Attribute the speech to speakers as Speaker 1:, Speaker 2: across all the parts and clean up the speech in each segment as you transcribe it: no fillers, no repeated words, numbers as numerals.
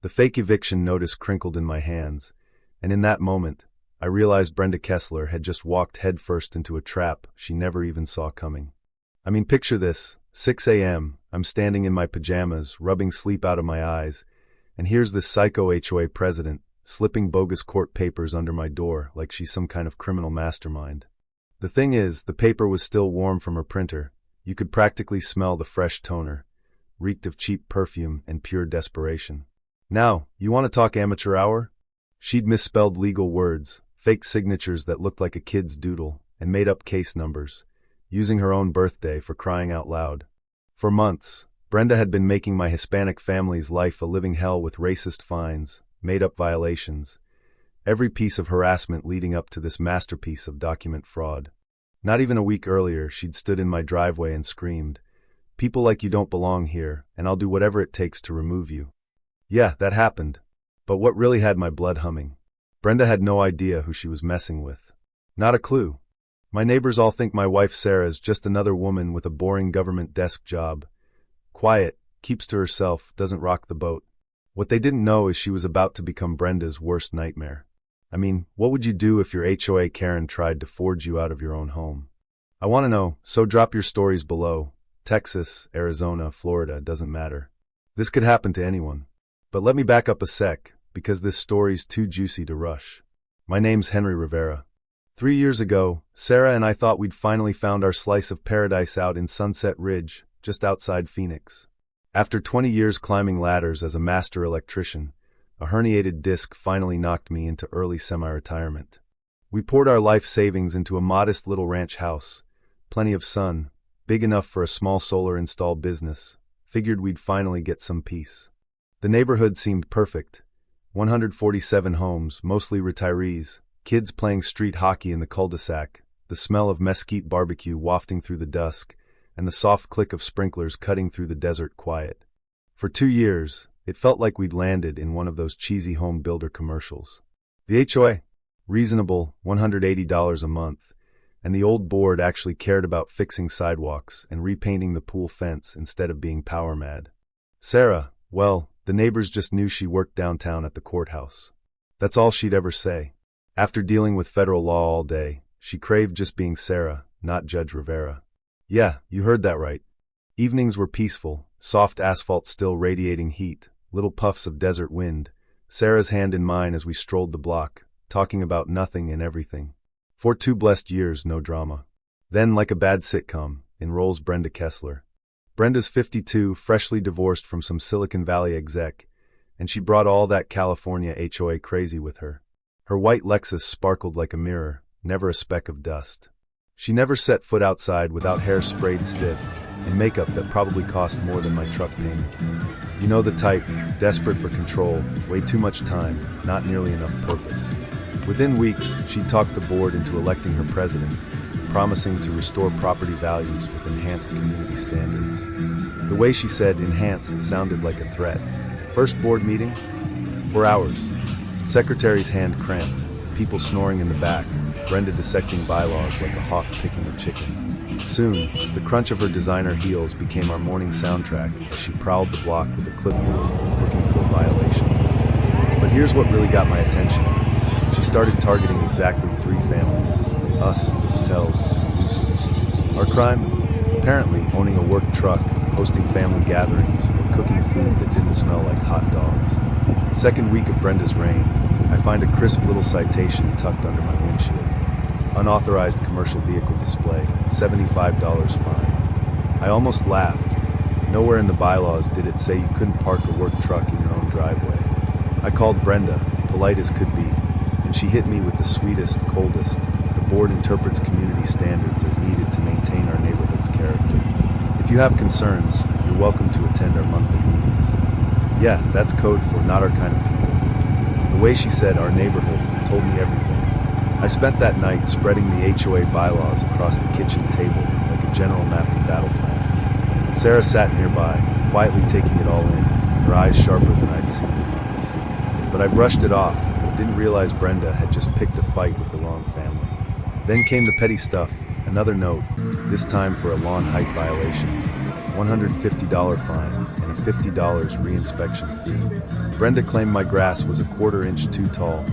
Speaker 1: The fake eviction notice crinkled in my hands, and in that moment, I realized Brenda Kessler had just walked headfirst into a trap she never even saw coming. I mean, picture this, 6 a.m., I'm standing in my pajamas, rubbing sleep out of my eyes, and here's this psycho HOA president, slipping bogus court papers under my door like she's some kind of criminal mastermind. The thing is, the paper was still warm from her printer. You could practically smell the fresh toner, reeked of cheap perfume and pure desperation. Now, you want to talk amateur hour? She'd misspelled legal words, fake signatures that looked like a kid's doodle, and made up case numbers, using her own birthday for crying out loud. For months, Brenda had been making my Hispanic family's life a living hell with racist fines, made-up violations, every piece of harassment leading up to this masterpiece of document fraud. Not even a week earlier, she'd stood in my driveway and screamed, "People like you don't belong here, and I'll do whatever it takes to remove you." Yeah, that happened. But what really had my blood humming? Brenda had no idea who she was messing with. Not a clue. My neighbors all think my wife Sarah's just another woman with a boring government desk job. Quiet, keeps to herself, doesn't rock the boat. What they didn't know is she was about to become Brenda's worst nightmare. I mean, what would you do if your HOA Karen tried to forge you out of your own home? I want to know, so drop your stories below. Texas, Arizona, Florida, doesn't matter. This could happen to anyone. But let me back up a sec, because this story's too juicy to rush. My name's Henry Rivera. 3 years ago, Sarah and I thought we'd finally found our slice of paradise out in Sunset Ridge, just outside Phoenix. After 20 years climbing ladders as a master electrician, a herniated disc finally knocked me into early semi-retirement. We poured our life savings into a modest little ranch house, plenty of sun, big enough for a small solar install business, figured we'd finally get some peace. The neighborhood seemed perfect. 147 homes, mostly retirees, kids playing street hockey in the cul-de-sac, the smell of mesquite barbecue wafting through the dusk, and the soft click of sprinklers cutting through the desert quiet. For 2 years, it felt like we'd landed in one of those cheesy home builder commercials. The HOA, reasonable, $180 a month, and the old board actually cared about fixing sidewalks and repainting the pool fence instead of being power mad. Sarah, well, the neighbors just knew she worked downtown at the courthouse. That's all she'd ever say. After dealing with federal law all day, she craved just being Sarah, not Judge Rivera. Yeah, you heard that right. Evenings were peaceful, soft asphalt still radiating heat, little puffs of desert wind, Sarah's hand in mine as we strolled the block, talking about nothing and everything. For 2 blessed years, no drama. Then, like a bad sitcom, enrolls Brenda Kessler. Brenda's 52, freshly divorced from some Silicon Valley exec, and she brought all that California HOA crazy with her. Her white Lexus sparkled like a mirror, never a speck of dust. She never set foot outside without hair sprayed stiff, and makeup that probably cost more than my truck payment. You know the type, desperate for control, way too much time, not nearly enough purpose. Within weeks, she'd talked the board into electing her president, promising to restore property values with enhanced community standards. The way she said enhanced sounded like a threat. First board meeting? 4 hours. Secretary's hand cramped, people snoring in the back, Brenda dissecting bylaws like a hawk picking a chicken. Soon, the crunch of her designer heels became our morning soundtrack as she prowled the block with a clipboard, looking for violations. But here's what really got my attention. She started targeting exactly 3 families. Us, the Patels, Lucy's. Our crime? Apparently owning a work truck, hosting family gatherings, or cooking food that didn't smell like hot dogs. Second week of Brenda's reign, I find a crisp little citation tucked under my windshield. Unauthorized commercial vehicle display, $75 fine. I almost laughed. Nowhere in the bylaws did it say you couldn't park a work truck in your own driveway. I called Brenda, polite as could be, and she hit me with the sweetest, coldest. The board interprets community standards as needed to maintain our neighborhood's character. If you have concerns, you're welcome to attend our monthly meetings. Yeah, that's code for not our kind of people. The way she said our neighborhood told me everything. I spent that night spreading the HOA bylaws across the kitchen table like a general mapping battle plans. Sarah sat nearby, quietly taking it all in, her eyes sharper than I'd seen in months. But I brushed it off, didn't realize Brenda had just picked a fight with the wrong family. Then came the petty stuff, another note, this time for a lawn height violation, $150 fine, and a a $50 reinspection fee. Brenda claimed my grass was a quarter-inch too tall,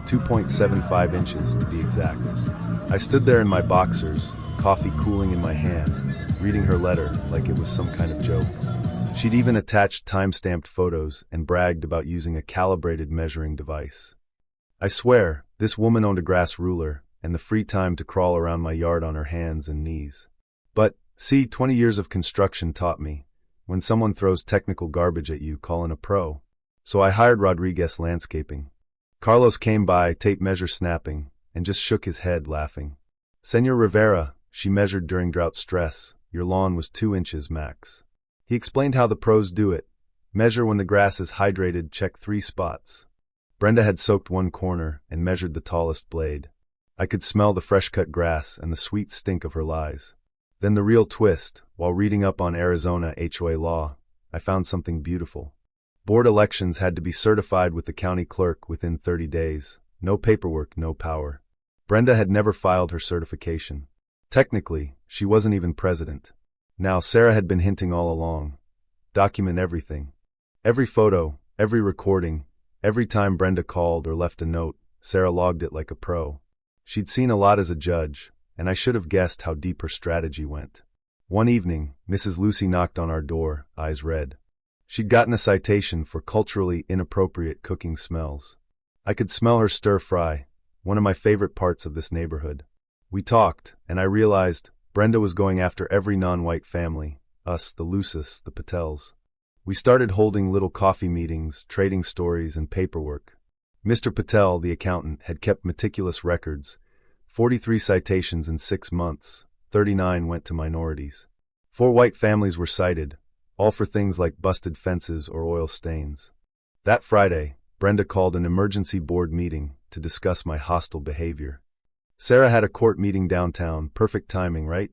Speaker 1: 2.75 inches to be exact. I stood there in my boxers, coffee cooling in my hand, reading her letter like it was some kind of joke. She'd even attached time-stamped photos and bragged about using a calibrated measuring device. I swear, this woman owned a grass ruler and the free time to crawl around my yard on her hands and knees. But, see, 20 years of construction taught me, when someone throws technical garbage at you, call in a pro. So I hired Rodriguez Landscaping. Carlos came by, tape measure snapping, and just shook his head, laughing. Senor Rivera, she measured during drought stress, your lawn was 2 inches max. He explained how the pros do it. Measure when the grass is hydrated, check 3 spots. Brenda had soaked one corner and measured the tallest blade. I could smell the fresh-cut grass and the sweet stink of her lies. Then the real twist, while reading up on Arizona HOA law, I found something beautiful. Board elections had to be certified with the county clerk within 30 days. No paperwork, no power. Brenda had never filed her certification. Technically, she wasn't even president. Now, Sarah had been hinting all along. Document everything. Every photo, every recording, every time Brenda called or left a note, Sarah logged it like a pro. She'd seen a lot as a judge, and I should have guessed how deep her strategy went. One evening, Mrs. Lucy knocked on our door, eyes red. She'd gotten a citation for culturally inappropriate cooking smells. I could smell her stir-fry, one of my favorite parts of this neighborhood. We talked, and I realized Brenda was going after every non-white family, us, the Lucis, the Patels. We started holding little coffee meetings, trading stories and paperwork. Mr. Patel, the accountant, had kept meticulous records. 43 citations in 6 months, 39 went to minorities. 4 white families were cited, all for things like busted fences or oil stains. That Friday, Brenda called an emergency board meeting to discuss my hostile behavior. Sarah had a court meeting downtown, perfect timing, right?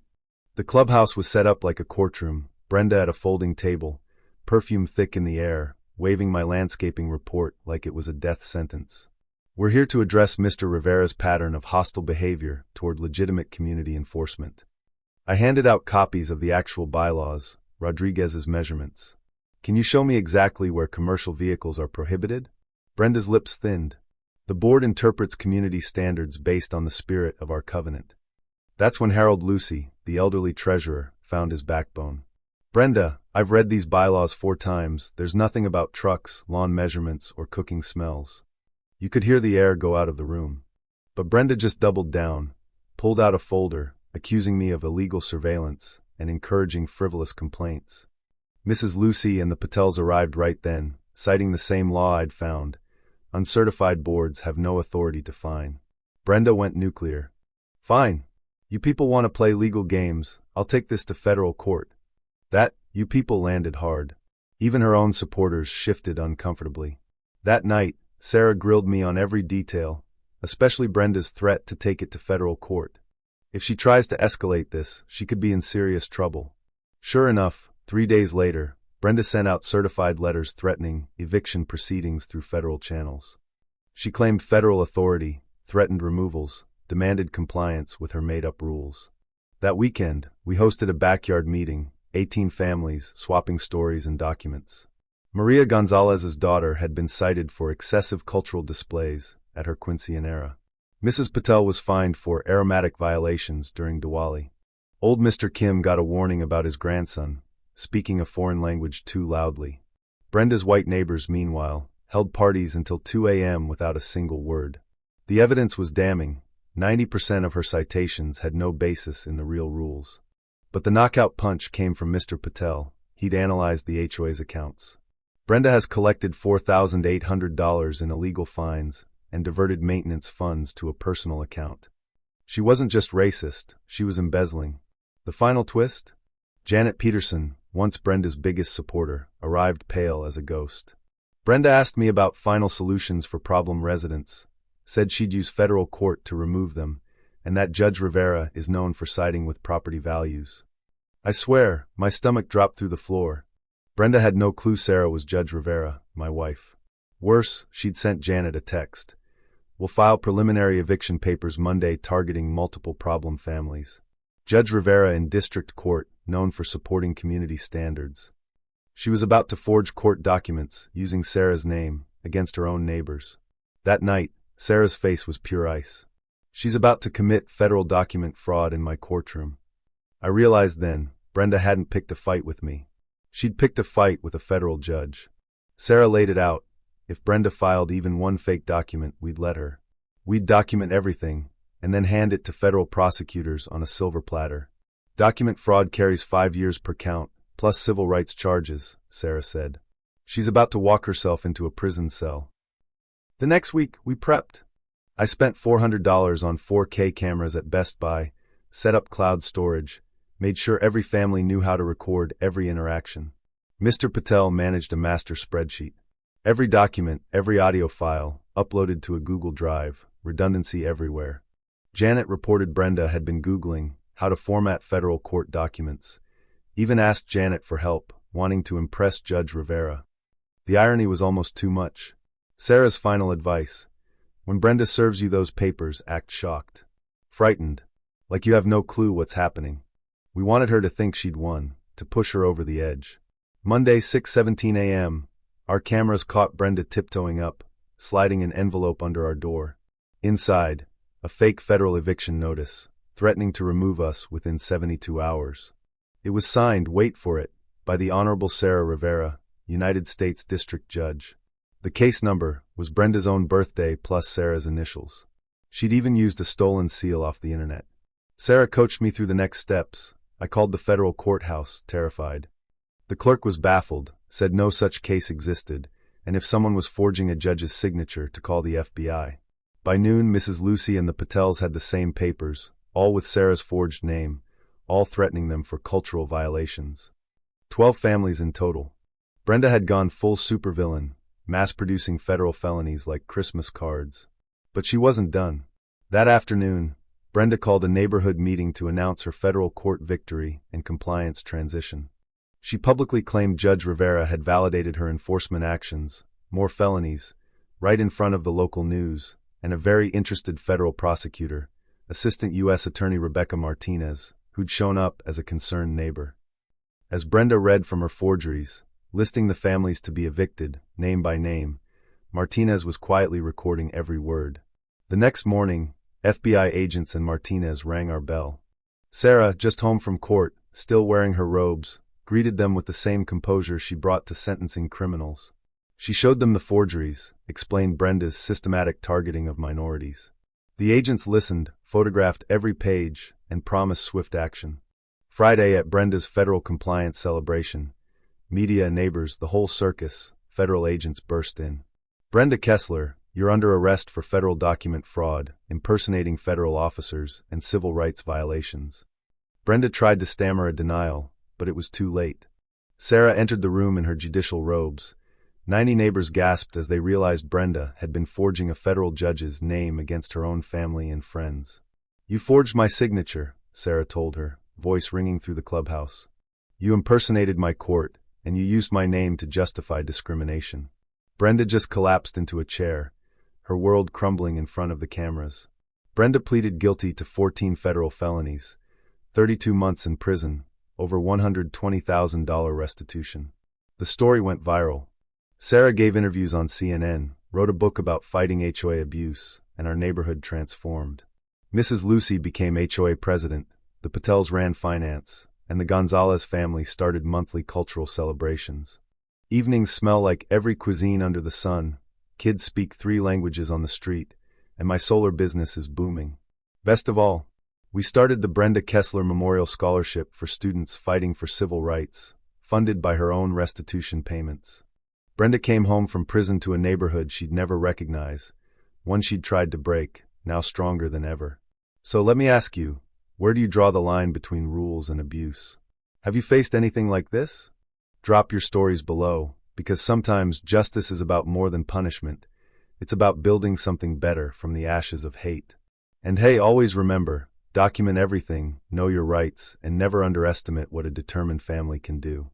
Speaker 1: The clubhouse was set up like a courtroom, Brenda at a folding table, perfume thick in the air, waving my landscaping report like it was a death sentence. We're here to address Mr. Rivera's pattern of hostile behavior toward legitimate community enforcement. I handed out copies of the actual bylaws, Rodriguez's measurements. Can you show me exactly where commercial vehicles are prohibited? Brenda's lips thinned. The board interprets community standards based on the spirit of our covenant. That's when Harold Lucy, the elderly treasurer, found his backbone. Brenda, I've read these bylaws 4 times. There's nothing about trucks, lawn measurements, or cooking smells. You could hear the air go out of the room. But Brenda just doubled down, pulled out a folder, accusing me of illegal surveillance and encouraging frivolous complaints. Mrs. Lucy and the Patels arrived right then, citing the same law I'd found. Uncertified boards have no authority to fine. Brenda went nuclear. Fine. You people want to play legal games, I'll take this to federal court. That, you people landed hard. Even her own supporters shifted uncomfortably. That night, Sarah grilled me on every detail, especially Brenda's threat to take it to federal court. If she tries to escalate this, she could be in serious trouble. Sure enough, 3 days later, Brenda sent out certified letters threatening eviction proceedings through federal channels. She claimed federal authority, threatened removals, demanded compliance with her made-up rules. That weekend, we hosted a backyard meeting, 18 families, swapping stories and documents. Maria Gonzalez's daughter had been cited for excessive cultural displays at her quinceañera. Mrs. Patel was fined for aromatic violations during Diwali. Old Mr. Kim got a warning about his grandson, speaking a foreign language too loudly. Brenda's white neighbors, meanwhile, held parties until 2 a.m. without a single word. The evidence was damning. 90% of her citations had no basis in the real rules. But the knockout punch came from Mr. Patel. He'd analyzed the HOA's accounts. Brenda has collected $4,800 in illegal fines and diverted maintenance funds to a personal account. She wasn't just racist, she was embezzling. The final twist? Janet Peterson, once Brenda's biggest supporter, arrived pale as a ghost. Brenda asked me about final solutions for problem residents, said she'd use federal court to remove them, and that Judge Rivera is known for siding with property values. I swear, my stomach dropped through the floor. Brenda had no clue Sarah was Judge Rivera, my wife. Worse, she'd sent Janet a text. We'll file preliminary eviction papers Monday targeting multiple problem families. Judge Rivera in district court, known for supporting community standards. She was about to forge court documents using Sarah's name against her own neighbors. That night, Sarah's face was pure ice. She's about to commit federal document fraud in my courtroom. I realized then, Brenda hadn't picked a fight with me. She'd picked a fight with a federal judge. Sarah laid it out. If Brenda filed even one fake document, we'd let her. We'd document everything, and then hand it to federal prosecutors on a silver platter. Document fraud carries 5 years per count, plus civil rights charges, Sarah said. She's about to walk herself into a prison cell. The next week, we prepped. I spent $400 on 4K cameras at Best Buy, set up cloud storage, made sure every family knew how to record every interaction. Mr. Patel managed a master spreadsheet. Every document, every audio file, uploaded to a Google Drive, redundancy everywhere. Janet reported Brenda had been Googling how to format federal court documents, even asked Janet for help, wanting to impress Judge Rivera. The irony was almost too much. Sarah's final advice: when Brenda serves you those papers, act shocked. Frightened. Like you have no clue what's happening. We wanted her to think she'd won, to push her over the edge. Monday, 6:17 a.m., our cameras caught Brenda tiptoeing up, sliding an envelope under our door. Inside, a fake federal eviction notice, threatening to remove us within 72 hours. It was signed, wait for it, by the Honorable Sarah Rivera, United States District Judge. The case number was Brenda's own birthday plus Sarah's initials. She'd even used a stolen seal off the internet. Sarah coached me through the next steps. I called the federal courthouse, terrified. The clerk was baffled, said no such case existed, and if someone was forging a judge's signature, to call the FBI. By noon, Mrs. Lucy and the Patels had the same papers, all with Sarah's forged name, all threatening them for cultural violations. 12 families in total. Brenda had gone full supervillain, mass-producing federal felonies like Christmas cards. But she wasn't done. That afternoon, Brenda called a neighborhood meeting to announce her federal court victory and compliance transition. She publicly claimed Judge Rivera had validated her enforcement actions, more felonies, right in front of the local news, and a very interested federal prosecutor, Assistant U.S. Attorney Rebecca Martinez, who'd shown up as a concerned neighbor. As Brenda read from her forgeries, listing the families to be evicted, name by name, Martinez was quietly recording every word. The next morning, FBI agents and Martinez rang our bell. Sarah, just home from court, still wearing her robes, greeted them with the same composure she brought to sentencing criminals. She showed them the forgeries, explained Brenda's systematic targeting of minorities. The agents listened, photographed every page, and promised swift action. Friday, at Brenda's federal compliance celebration, media, neighbors, the whole circus, federal agents burst in. Brenda Kessler, you're under arrest for federal document fraud, impersonating federal officers, and civil rights violations. Brenda tried to stammer a denial, but it was too late. Sarah entered the room in her judicial robes. 90 neighbors gasped as they realized Brenda had been forging a federal judge's name against her own family and friends. You forged my signature, Sarah told her, voice ringing through the clubhouse. You impersonated my court, and you used my name to justify discrimination. Brenda just collapsed into a chair, her world crumbling in front of the cameras. Brenda pleaded guilty to 14 federal felonies, 32 months in prison, over $120,000 restitution. The story went viral. Sarah gave interviews on CNN, wrote a book about fighting HOA abuse, and our neighborhood transformed. Mrs. Lucy became HOA president, the Patels ran finance, and the Gonzalez family started monthly cultural celebrations. Evenings smell like every cuisine under the sun, kids speak 3 languages on the street, and my solar business is booming. Best of all, we started the Brenda Kessler Memorial Scholarship for students fighting for civil rights, funded by her own restitution payments. Brenda came home from prison to a neighborhood she'd never recognize, one she'd tried to break, now stronger than ever. So let me ask you, where do you draw the line between rules and abuse? Have you faced anything like this? Drop your stories below, because sometimes justice is about more than punishment. It's about building something better from the ashes of hate. And hey, always remember, document everything, know your rights, and never underestimate what a determined family can do.